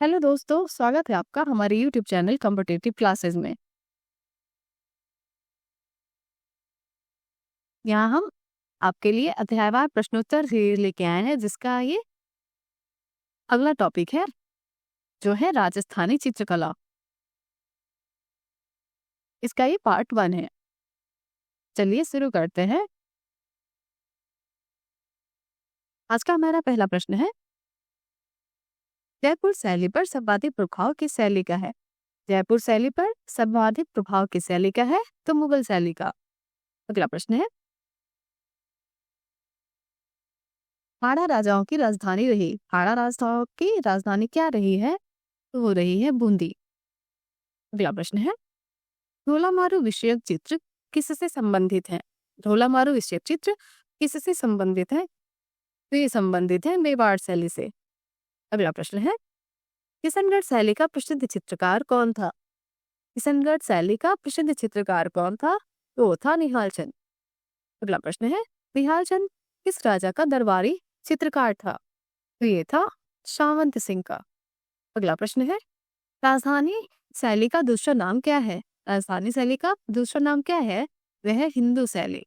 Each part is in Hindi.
हेलो दोस्तों, स्वागत है आपका हमारे यूट्यूब चैनल कॉम्पिटिटिव क्लासेस में। यहाँ हम आपके लिए अध्यायवार प्रश्नोत्तर सीरीज लेके आए हैं, जिसका ये अगला टॉपिक है जो है राजस्थानी चित्रकला। इसका ये पार्ट 1 है। चलिए शुरू करते हैं। आज का हमारा पहला प्रश्न है, जयपुर शैली पर सर्वाधिक प्रभाव किस शैली का है? जयपुर शैली पर सर्वाधिक प्रभाव किस शैली का है? तो मुगल शैली का। अगला प्रश्न है, हाड़ा राजाओं की राजधानी रही। हाड़ा राजाओं की राजधानी क्या रही है? तो वो रही है बूंदी। अगला प्रश्न है, ढोला मारू विषयक चित्र किससे संबंधित है? ढोला मारू विषयक चित्र किससे संबंधित है? तो ये संबंधित है मेवाड़ शैली से। अगला प्रश्न है, किशनगढ़ शैली का प्रसिद्ध चित्रकार कौन था? किशनगढ़ शैली का प्रसिद्ध चित्रकार कौन था? तो वो था निहाल चंद। अगला प्रश्न है, निहाल चंद किस राजा का दरबारी चित्रकार था? तो ये था सावंत सिंह का। अगला प्रश्न है, राजधानी शैली का दूसरा नाम क्या है? राजधानी शैली का दूसरा नाम क्या है? वह है हिंदू शैली।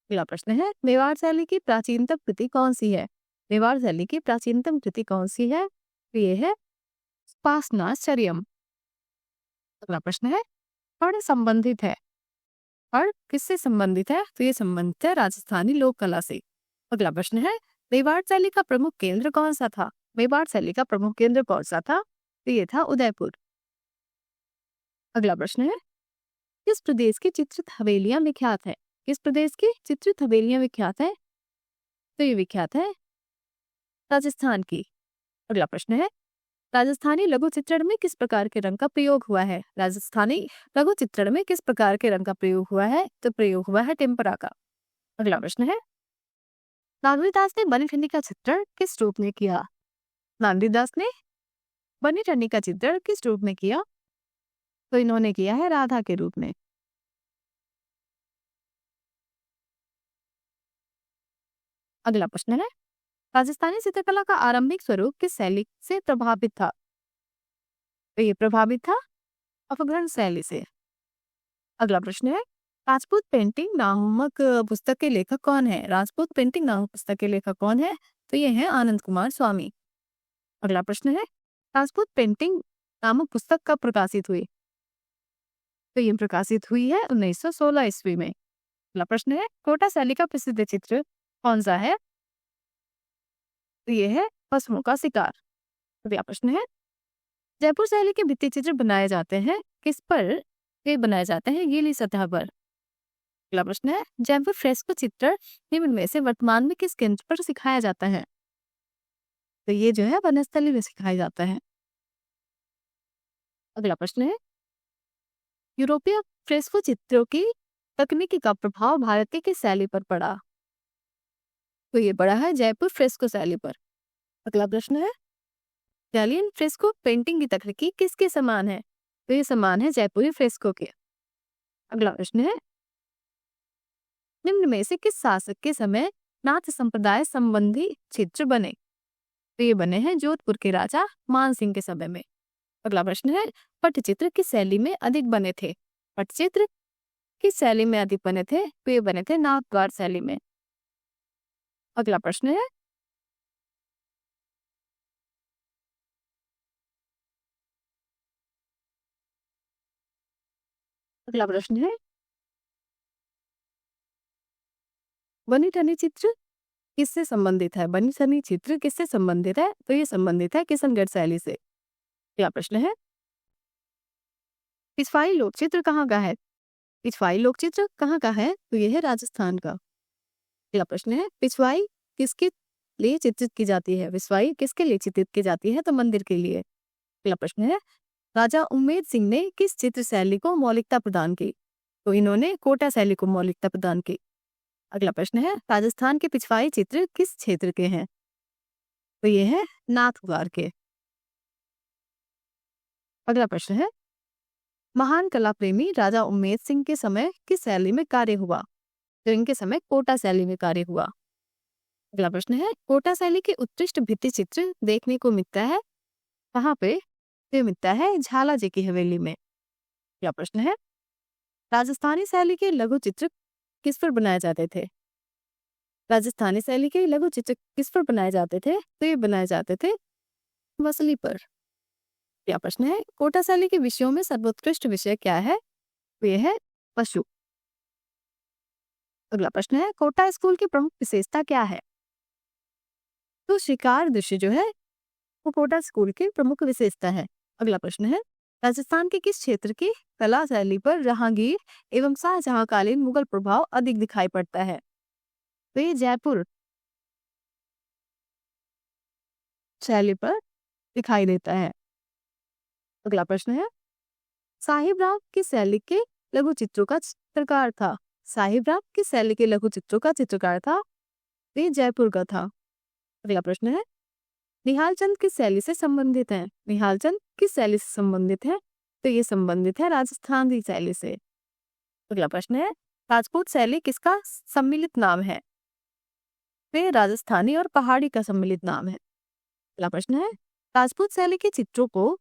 अगला प्रश्न है, मेवाड़ शैली की प्राचीनतम कृति कौन सी है? मेवाड़ शैली की प्राचीनतम कृति कौन सी है? तो ये है उपासनाचर्यम। अगला प्रश्न है, पढ़ संबंधित है। पढ़ किससे संबंधित है? तो ये संबंधित है राजस्थानी लोक कला से। अगला प्रश्न है, मेवाड़ शैली का प्रमुख केंद्र कौन सा था? मेवाड़ शैली का प्रमुख केंद्र कौन सा था? तो ये था उदयपुर। अगला प्रश्न है, किस प्रदेश की चित्रित हवेलियां विख्यात है? किस प्रदेश की चित्रित हवेलियां विख्यात है? तो ये विख्यात है राजस्थान की। अगला प्रश्न है, राजस्थानी लघु चित्रण में किस प्रकार के रंग का प्रयोग हुआ है? राजस्थानी लघु चित्रण में किस प्रकार के रंग का प्रयोग हुआ है? तो प्रयोग हुआ है टेम्परा का। अगला प्रश्न है, नागरीदास ने बनीठनी का चित्रण किस रूप में किया? नागरीदास ने बनीठनी का चित्रण किस रूप में किया? तो इन्होंने किया है राधा के रूप में। अगला प्रश्न है, राजस्थानी चित्रकला का आरंभिक स्वरूप किस शैली से प्रभावित था? तो ये प्रभावित था अपभ्रंश शैली से। अगला प्रश्न है, राजपूत पेंटिंग नामक पुस्तक के लेखक कौन है? राजपूत पेंटिंग नामक पुस्तक के लेखक कौन है? तो ये है आनंद कुमार स्वामी। अगला प्रश्न है, राजपूत पेंटिंग नामक पुस्तक कब प्रकाशित हुई? तो ये प्रकाशित हुई है 1916 ईस्वी में। अगला प्रश्न है, कोटा शैली का प्रसिद्ध चित्र कौन सा है? तो ये है पशुओं का शिकार। अगला प्रश्न है, जयपुर शैली के भित्ति चित्र बनाए जाते हैं किस पर? ये बनाए जाते हैं गीली सतह पर। अगला प्रश्न है, जयपुर फ्रेस्को चित्र निम्न में से वर्तमान में किस केंद्र पर सिखाया जाता है? तो ये जो है वनस्थली में सिखाया जाता है। अगला प्रश्न है, यूरोपीय फ्रेस्को चित्रों की तकनीकी का प्रभाव भारत की किस शैली पर पड़ा? तो ये पड़ा है जयपुर फ्रेस्को शैली पर। अगला प्रश्न है, इटालियन फ्रेस्को पेंटिंग की तकनीकी किसके समान है? तो ये समान है जयपुरी फ्रेस्को के। अगला प्रश्न है, निम्न में से किस शासक के समय नाथ संप्रदाय संबंधी चित्र बने? तो ये बने हैं जोधपुर के राजा मान सिंह के समय में। अगला प्रश्न है, पटचित्र किस शैली में अधिक बने थे? पटचित्र किस शैली में अधिक बने थे? तो ये बने थे नाथद्वार शैली में। अगला प्रश्न है, अगला प्रश्न है, बनी ठनी चित्र किससे संबंधित है? बनी ठनी चित्र किससे संबंधित है? तो ये संबंधित है किशनगढ़ शैली से। अगला प्रश्न है, पिछवाई लोक चित्र कहाँ का है? पिछवाई लोक चित्र कहाँ का है? तो ये है राजस्थान का। अगला प्रश्न है, पिछवाई किसके लिए चित्रित की जाती है? पिछवाई किसके लिए चित्रित की जाती है? तो मंदिर के लिए। अगला प्रश्न है, राजा उम्मेद सिंह ने किस चित्र शैली को मौलिकता प्रदान की? तो इन्होंने कोटा शैली को मौलिकता प्रदान की। अगला प्रश्न है, राजस्थान के पिछवाई चित्र किस क्षेत्र के हैं? तो ये है नाथद्वार के। अगला प्रश्न है, महान कला प्रेमी राजा उम्मेद सिंह के समय किस शैली में कार्य हुआ? तो इनके समय कोटा शैली में कार्य हुआ। अगला प्रश्न है, कोटा शैली के उत्कृष्ट भित्ति चित्र देखने को मिलता है कहाँ पे? ये मिलता है झालाजी की हवेली में। क्या प्रश्न है? राजस्थानी शैली के लघु चित्र किस पर बनाए जाते थे? राजस्थानी शैली के लघु चित्र किस पर बनाए जाते थे? तो ये बनाए जाते थे वसली पर। क्या प्रश्न है? कोटा शैली के विषयों में सर्वोत्कृष्ट विषय क्या है? तो ये है पशु। अगला प्रश्न है, कोटा स्कूल की प्रमुख विशेषता क्या है? तो शिकार दृश्य जो है वो कोटा स्कूल की प्रमुख विशेषता है। अगला प्रश्न है, राजस्थान के किस क्षेत्र की कला शैली पर जहांगीर एवं शाहजहांकालीन मुगल प्रभाव अधिक दिखाई पड़ता है? तो ये जयपुर शैली पर दिखाई देता है। अगला प्रश्न है, साहिब राव किस शैली के लघु चित्रों का चित्रकार था? साहिब राव किस शैली के लघु चित्रों का चित्रकार था? तो ये जयपुर का था। अगला प्रश्न है, निहाल चंद किस शैली से संबंधित है? निहाल चंद किस शैली से संबंधित है? तो ये संबंधित है राजस्थानी शैली से। अगला प्रश्न है, राजपूत शैली किसका सम्मिलित नाम है? तो ये राजस्थानी और पहाड़ी का सम्मिलित नाम है। अगला प्रश्न है, राजपूत शैली के चित्रों को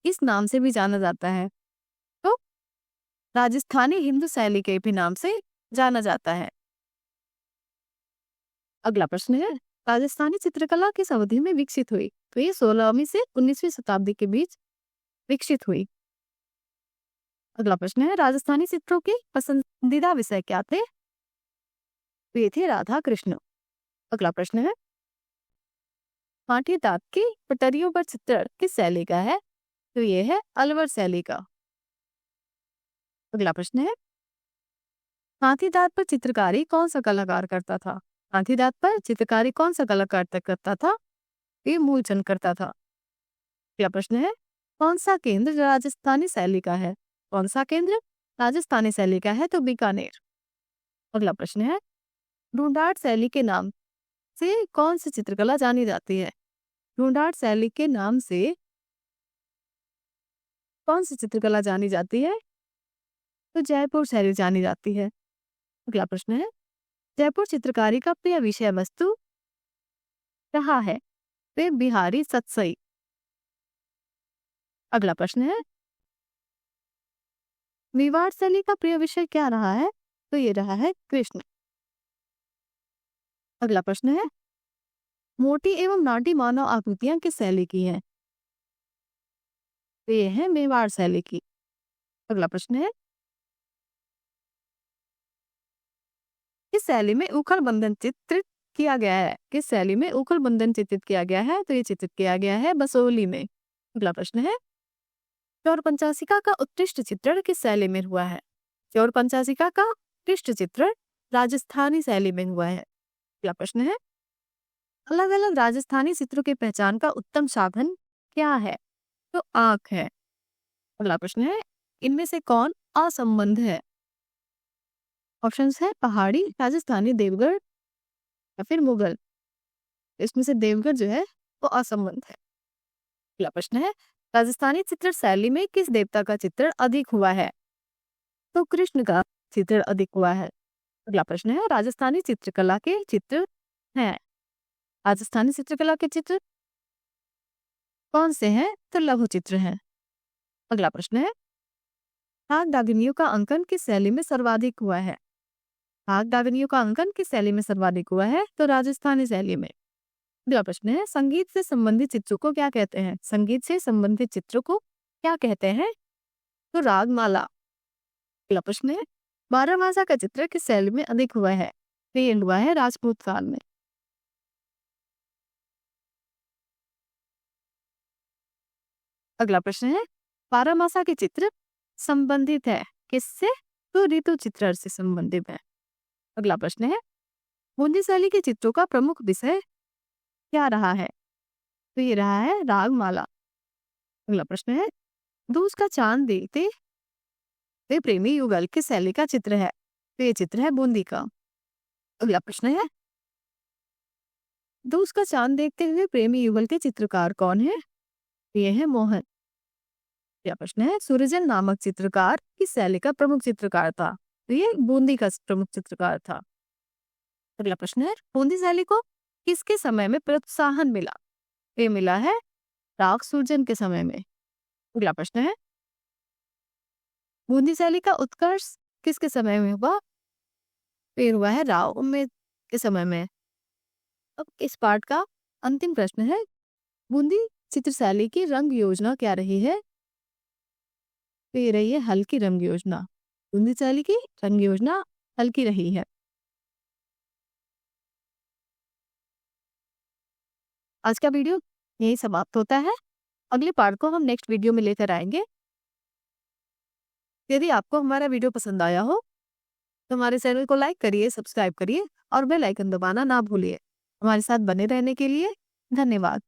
इस नाम से भी जाना जाता है? तो राजस्थानी हिंदू शैली के भी नाम से जाना जाता है। अगला प्रश्न है, राजस्थानी चित्रकला किस अवधि में विकसित हुई? तो ये 16वीं से 19वीं शताब्दी के बीच विकसित हुई। अगला प्रश्न है, राजस्थानी चित्रों के पसंदीदा विषय क्या थे? तो ये थे राधा कृष्ण। अगला प्रश्न है, हाथी दांत की पटरियों पर चित्रण किस शैली का है? तो ये है अलवर शैली का। अगला प्रश्न है, हाथी दांत पर चित्रकारी कौन सा कलाकार करता था? हाथी दांत पर चित्रकारी कौन सा कलाकार करता था? ये मूलचंद करता था। अगला प्रश्न है, कौन सा केंद्र राजस्थानी शैली का है? कौन सा केंद्र राजस्थानी शैली का है? तो बीकानेर। अगला प्रश्न है, ढूंढाड़ शैली के नाम से कौन सी चित्रकला जानी जाती है? ढूंढाड़ शैली के नाम से कौन सी चित्रकला जानी जाती है? तो जयपुर शैली जानी जाती है। अगला प्रश्न है, जयपुर चित्रकारी का प्रिय विषय वस्तु रहा है? वे बिहारी सतसई। अगला प्रश्न है, मेवाड़ शैली का प्रिय विषय क्या रहा है? तो ये रहा है कृष्ण। अगला प्रश्न है, मोटी एवं नाटी मानव आकृतियां किस शैली की हैं? तो ये है मेवाड़ शैली की। अगला प्रश्न है, किस शैली में उखल बंधन चित्रित किया गया है? किस शैली में उखल बंधन चित्रित किया गया है? तो ये चित्रित किया गया है बसोली में। अगला प्रश्न है, चौर पंचाशिका का उत्कृष्ट चित्रण किस शैली में हुआ है? चौर पंचाशिका का उत्कृष्ट चित्रण राजस्थानी शैली में हुआ है। अगला प्रश्न है, अलग अलग राजस्थानी चित्रों की पहचान का उत्तम साधन क्या है? तो आंख है। अगला प्रश्न है, इनमें से कौन असंबंध है? ऑप्शंस है पहाड़ी, राजस्थानी, देवगढ़ या फिर मुगल। इसमें से देवगढ़ जो है वो असंबंध है। अगला प्रश्न है, राजस्थानी चित्र शैली में किस देवता का चित्रण अधिक हुआ है? तो कृष्ण का चित्रण अधिक हुआ है। अगला प्रश्न है, राजस्थानी चित्रकला के चित्र हैं। राजस्थानी चित्रकला के चित्र कौन से हैं? तो लघु चित्र हैं। अगला प्रश्न है, हाथ दागिनियों का अंकन किस शैली में सर्वाधिक हुआ है? हाथ दागिनियों का अंकन किस शैली में सर्वाधिक हुआ है? तो राजस्थानी शैली में। अगला प्रश्न है, संगीत से संबंधित चित्रों को क्या कहते हैं? संगीत से संबंधित चित्रों को क्या कहते हैं? तो रागमाला। अगला प्रश्न है, बारहमासा का चित्र किस शैली में अधिक हुआ है? तो ये हुआ है राजपूत काल में। अगला प्रश्न है, बारहमासा के चित्र संबंधित है किससे? तो ऋतु चित्रण से संबंधित है। अगला प्रश्न है, बूंदी शैली के चित्रों का प्रमुख विषय क्या रहा है? तो ये रहा है रागमाला। अगला प्रश्न है, दूज का चांद देखते वे प्रेमी युगल किस शैली का चित्र है? तो ये चित्र है बूंदी का। अगला प्रश्न है, दूज का चांद देखते हुए प्रेमी युगल के चित्रकार कौन है? ये है मोहन। अगला प्रश्न है, सूरजन नामक चित्रकार किस शैली का प्रमुख चित्रकार था? तो ये बूंदी का प्रमुख चित्रकार था। अगला प्रश्न है, बूंदी शैली को किसके समय में प्रोत्साहन मिला? ये मिला है राग सूर्जन के समय में। अगला प्रश्न है, बूंदी शैली का उत्कर्ष किसके समय में हुआ? फिर हुआ है राव उम्मेद के समय में। अब इस पाठ का अंतिम प्रश्न है, बूंदी चित्र शैली की रंग योजना क्या रही है? तो ये रही है हल्की रंग योजना। बूंदी शैली की रंग योजना हल्की रही है। आज का वीडियो यही समाप्त होता है। अगले पार्ट को हम नेक्स्ट वीडियो में लेकर आएंगे। यदि आपको हमारा वीडियो पसंद आया हो तो हमारे चैनल को लाइक करिए, सब्सक्राइब करिए और बेल आइकन दबाना ना भूलिए। हमारे साथ बने रहने के लिए धन्यवाद।